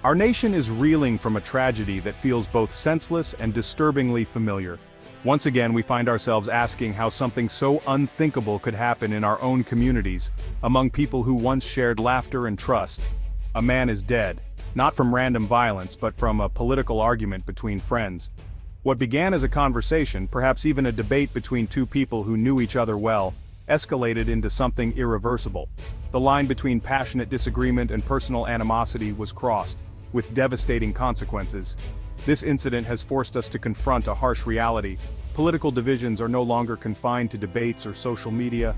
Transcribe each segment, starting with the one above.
Our nation is reeling from a tragedy that feels both senseless and disturbingly familiar. Once again, we find ourselves asking how something so unthinkable could happen in our own communities, among people who once shared laughter and trust. A man is dead, not from random violence but from a political argument between friends. What began as a conversation, perhaps even a debate between two people who knew each other well, escalated into something irreversible. The line between passionate disagreement and personal animosity was crossed, with devastating consequences. This incident has forced us to confront a harsh reality. Political divisions are no longer confined to debates or social media.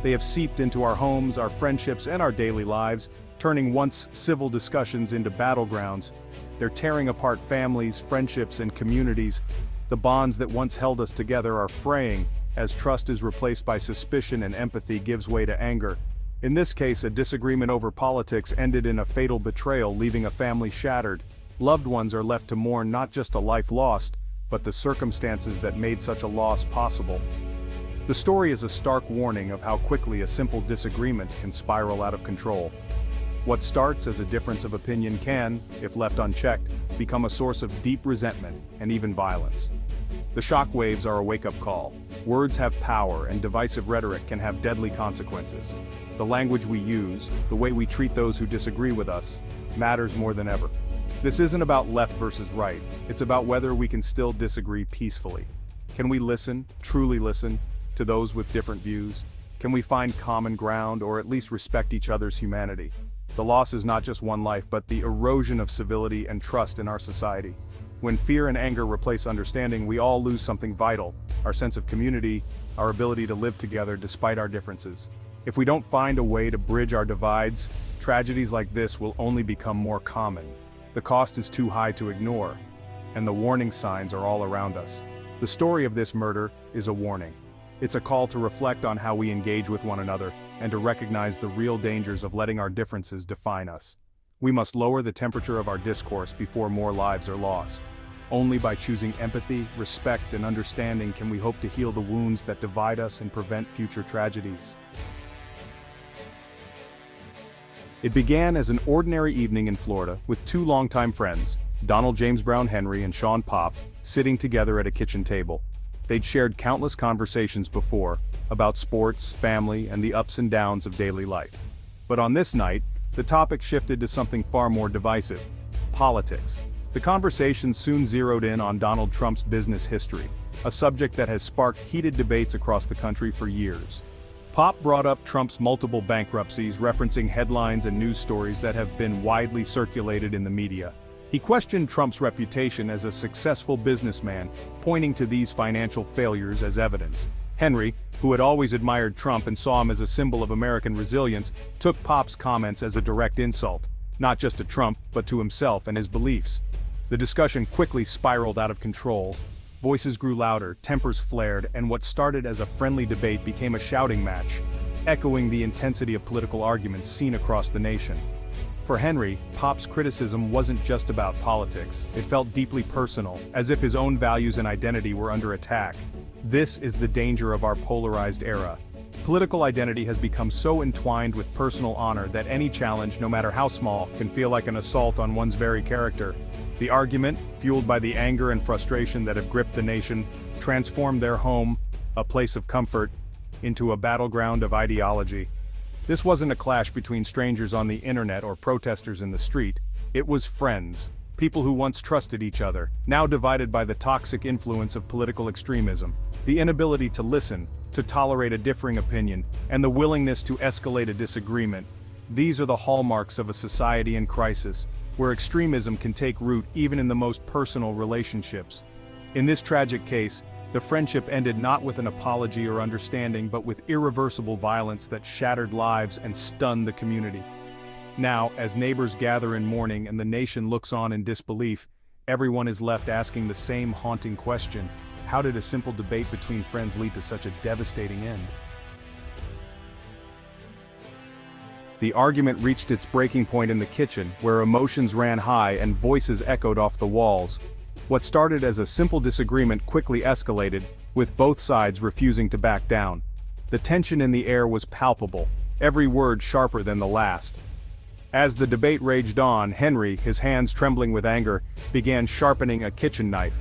They have seeped into our homes, our friendships, and our daily lives, turning once civil discussions into battlegrounds. They're tearing apart families, friendships, and communities. The bonds that once held us together are fraying, as trust is replaced by suspicion and empathy gives way to anger. In this case, a disagreement over politics ended in a fatal betrayal, leaving a family shattered. Loved ones are left to mourn not just a life lost, but the circumstances that made such a loss possible. The story is a stark warning of how quickly a simple disagreement can spiral out of control. What starts as a difference of opinion can, if left unchecked, become a source of deep resentment and even violence. The shockwaves are a wake-up call. Words have power, and divisive rhetoric can have deadly consequences. The language we use, the way we treat those who disagree with us, matters more than ever. This isn't about left versus right, it's about whether we can still disagree peacefully. Can we listen, truly listen, to those with different views? Can we find common ground, or at least respect each other's humanity? The loss is not just one life, but the erosion of civility and trust in our society. When fear and anger replace understanding, we all lose something vital: our sense of community, our ability to live together despite our differences. If we don't find a way to bridge our divides, tragedies like this will only become more common. The cost is too high to ignore, and the warning signs are all around us. The story of this murder is a warning. It's a call to reflect on how we engage with one another, and to recognize the real dangers of letting our differences define us. We must lower the temperature of our discourse before more lives are lost. Only by choosing empathy, respect, and understanding can we hope to heal the wounds that divide us and prevent future tragedies. It began as an ordinary evening in Florida with two longtime friends, Donald James Brown Henry and Sean Pop, sitting together at a kitchen table. They'd shared countless conversations before, about sports, family, and the ups and downs of daily life. But on this night, the topic shifted to something far more divisive: politics. The conversation soon zeroed in on Donald Trump's business history, a subject that has sparked heated debates across the country for years. Pop brought up Trump's multiple bankruptcies, referencing headlines and news stories that have been widely circulated in the media. He questioned Trump's reputation as a successful businessman, pointing to these financial failures as evidence. Henry, who had always admired Trump and saw him as a symbol of American resilience, took Pop's comments as a direct insult, not just to Trump, but to himself and his beliefs. The discussion quickly spiraled out of control. Voices grew louder, tempers flared, and what started as a friendly debate became a shouting match, echoing the intensity of political arguments seen across the nation. For Henry, Pop's criticism wasn't just about politics. It felt deeply personal, as if his own values and identity were under attack. This is the danger of our polarized era. Political identity has become so entwined with personal honor that any challenge, no matter how small, can feel like an assault on one's very character. The argument, fueled by the anger and frustration that have gripped the nation, transformed their home, a place of comfort, into a battleground of ideology. This wasn't a clash between strangers on the internet or protesters in the street. It was friends, people who once trusted each other, now divided by the toxic influence of political extremism. The inability to listen, to tolerate a differing opinion, and the willingness to escalate a disagreement. These are the hallmarks of a society in crisis, where extremism can take root even in the most personal relationships. In this tragic case, the friendship ended not with an apology or understanding, but with irreversible violence that shattered lives and stunned the community. Now, as neighbors gather in mourning and the nation looks on in disbelief, everyone is left asking the same haunting question: how did a simple debate between friends lead to such a devastating end? The argument reached its breaking point in the kitchen, where emotions ran high and voices echoed off the walls. What started as a simple disagreement quickly escalated, with both sides refusing to back down. The tension in the air was palpable, every word sharper than the last. As the debate raged on, Henry, his hands trembling with anger, began sharpening a kitchen knife.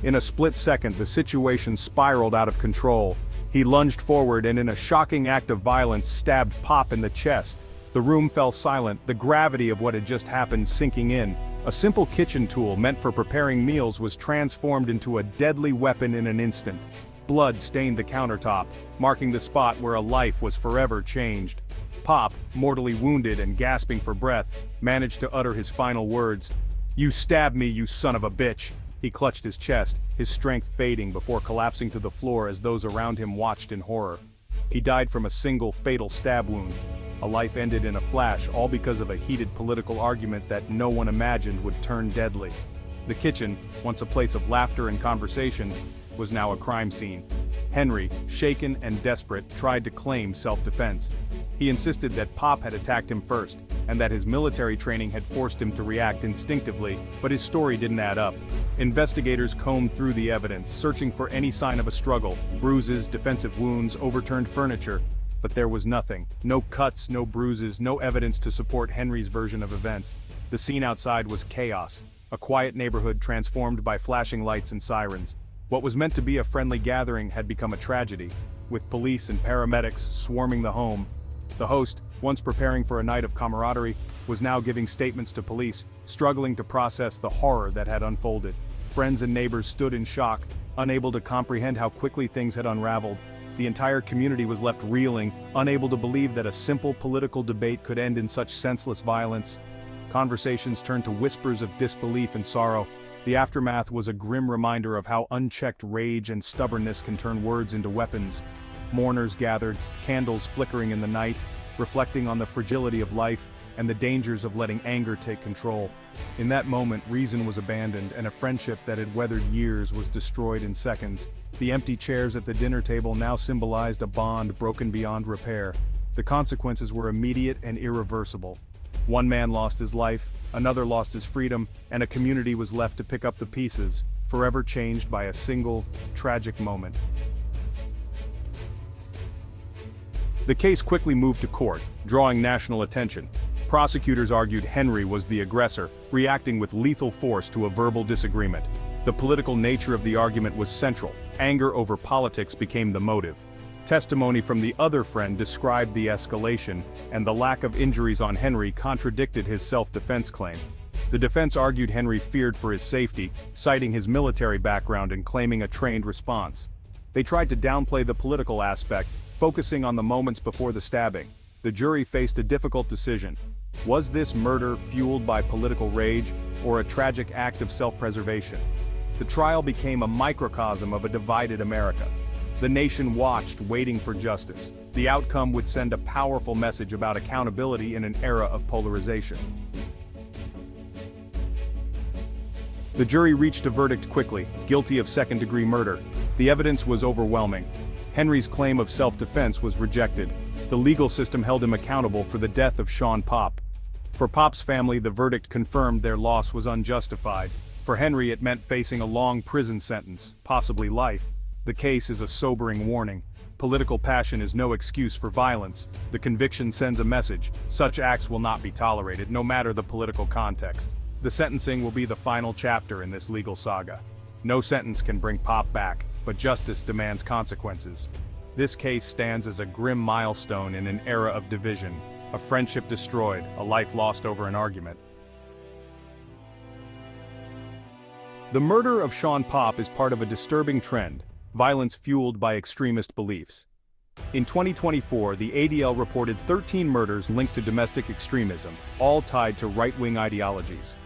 In a split second, the situation spiraled out of control. He lunged forward and, in a shocking act of violence, stabbed Pop in the chest. The room fell silent, the gravity of what had just happened sinking in. A simple kitchen tool meant for preparing meals was transformed into a deadly weapon in an instant. Blood stained the countertop, marking the spot where a life was forever changed. Pop, mortally wounded and gasping for breath, managed to utter his final words. "You stabbed me, you son of a bitch!" He clutched his chest, his strength fading before collapsing to the floor as those around him watched in horror. He died from a single fatal stab wound. A life ended in a flash, all because of a heated political argument that no one imagined would turn deadly. The kitchen, once a place of laughter and conversation, was now a crime scene. Henry, shaken and desperate, tried to claim self-defense. He insisted that Pop had attacked him first, and that his military training had forced him to react instinctively, but his story didn't add up. Investigators combed through the evidence, searching for any sign of a struggle, bruises, defensive wounds, overturned furniture, but there was nothing. No cuts, no bruises, no evidence to support Henry's version of events. The scene outside was chaos, a quiet neighborhood transformed by flashing lights and sirens. What was meant to be a friendly gathering had become a tragedy, with police and paramedics swarming the home. The host, once preparing for a night of camaraderie, was now giving statements to police, struggling to process the horror that had unfolded. Friends and neighbors stood in shock, unable to comprehend how quickly things had unraveled. The entire community was left reeling, unable to believe that a simple political debate could end in such senseless violence. Conversations turned to whispers of disbelief and sorrow. The aftermath was a grim reminder of how unchecked rage and stubbornness can turn words into weapons. Mourners gathered, candles flickering in the night, reflecting on the fragility of life and the dangers of letting anger take control. In that moment, reason was abandoned, and a friendship that had weathered years was destroyed in seconds. The empty chairs at the dinner table now symbolized a bond broken beyond repair. The consequences were immediate and irreversible. One man lost his life, another lost his freedom, and a community was left to pick up the pieces, forever changed by a single, tragic moment. The case quickly moved to court, drawing national attention. Prosecutors argued Henry was the aggressor, reacting with lethal force to a verbal disagreement. The political nature of the argument was central. Anger over politics became the motive. Testimony from the other friend described the escalation, and the lack of injuries on Henry contradicted his self-defense claim. The defense argued Henry feared for his safety, citing his military background and claiming a trained response. They tried to downplay the political aspect, focusing on the moments before the stabbing. The jury faced a difficult decision. Was this murder fueled by political rage, or a tragic act of self-preservation? The trial became a microcosm of a divided America. The nation watched, waiting for justice. The outcome would send a powerful message about accountability in an era of polarization. The jury reached a verdict quickly, guilty of second-degree murder. The evidence was overwhelming. Henry's claim of self-defense was rejected. The legal system held him accountable for the death of Sean Pop. For Pop's family, the verdict confirmed their loss was unjustified. For Henry, it meant facing a long prison sentence, possibly life. The case is a sobering warning. Political passion is no excuse for violence. The conviction sends a message: such acts will not be tolerated, no matter the political context. The sentencing will be the final chapter in this legal saga. No sentence can bring Pop back, but justice demands consequences. This case stands as a grim milestone in an era of division, a friendship destroyed, a life lost over an argument. The murder of Sean Pop is part of a disturbing trend: violence fueled by extremist beliefs. In 2024, the ADL reported 13 murders linked to domestic extremism, all tied to right-wing ideologies.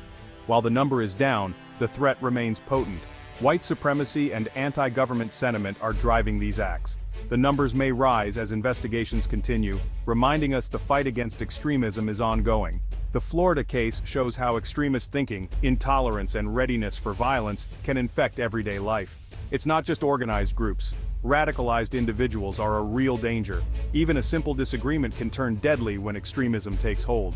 While the number is down, the threat remains potent. White supremacy and anti-government sentiment are driving these acts. The numbers may rise as investigations continue, reminding us the fight against extremism is ongoing. The Florida case shows how extremist thinking, intolerance, and readiness for violence can infect everyday life. It's not just organized groups. Radicalized individuals are a real danger. Even a simple disagreement can turn deadly when extremism takes hold.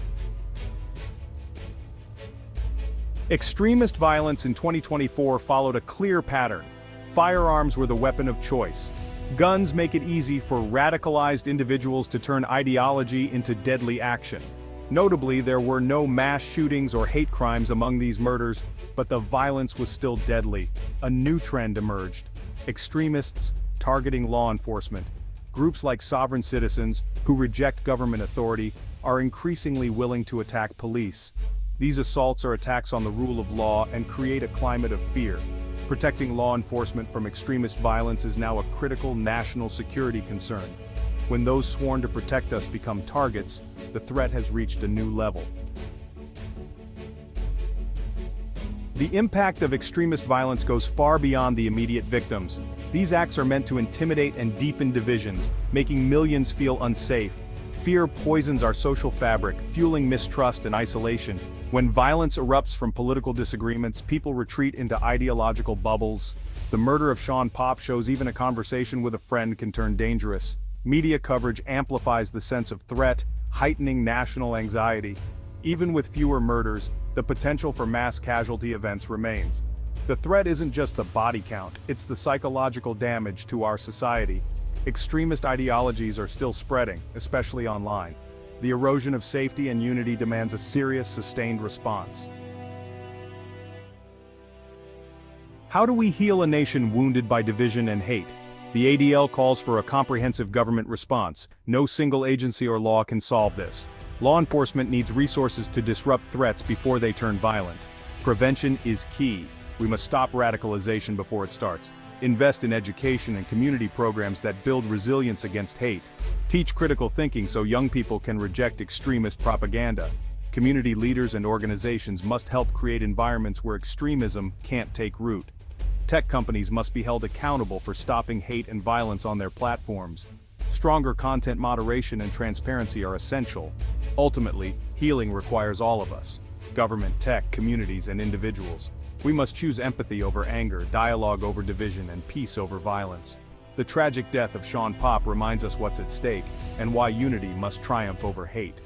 Extremist violence in 2024 followed a clear pattern. Firearms were the weapon of choice. Guns make it easy for radicalized individuals to turn ideology into deadly action. Notably, there were no mass shootings or hate crimes among these murders, but the violence was still deadly. A new trend emerged: extremists targeting law enforcement. Groups like sovereign citizens, who reject government authority, are increasingly willing to attack police. These assaults are attacks on the rule of law and create a climate of fear. Protecting law enforcement from extremist violence is now a critical national security concern. When those sworn to protect us become targets, the threat has reached a new level. The impact of extremist violence goes far beyond the immediate victims. These acts are meant to intimidate and deepen divisions, making millions feel unsafe. Fear poisons our social fabric, fueling mistrust and isolation. When violence erupts from political disagreements, people retreat into ideological bubbles. The murder of Sean Pop shows even a conversation with a friend can turn dangerous. Media coverage amplifies the sense of threat, heightening national anxiety. Even with fewer murders, the potential for mass casualty events remains. The threat isn't just the body count, it's the psychological damage to our society. Extremist ideologies are still spreading, especially online. The erosion of safety and unity demands a serious, sustained response. How do we heal a nation wounded by division and hate? The ADL calls for a comprehensive government response. No single agency or law can solve this. Law enforcement needs resources to disrupt threats before they turn violent. Prevention is key. We must stop radicalization before it starts. Invest in education and community programs that build resilience against hate. Teach critical thinking so young people can reject extremist propaganda. Community leaders and organizations must help create environments where extremism can't take root. Tech companies must be held accountable for stopping hate and violence on their platforms. Stronger content moderation and transparency are essential. Ultimately, healing requires all of us: government, tech, communities, and individuals. We must choose empathy over anger, dialogue over division, and peace over violence. The tragic death of Sean Pop reminds us what's at stake, and why unity must triumph over hate.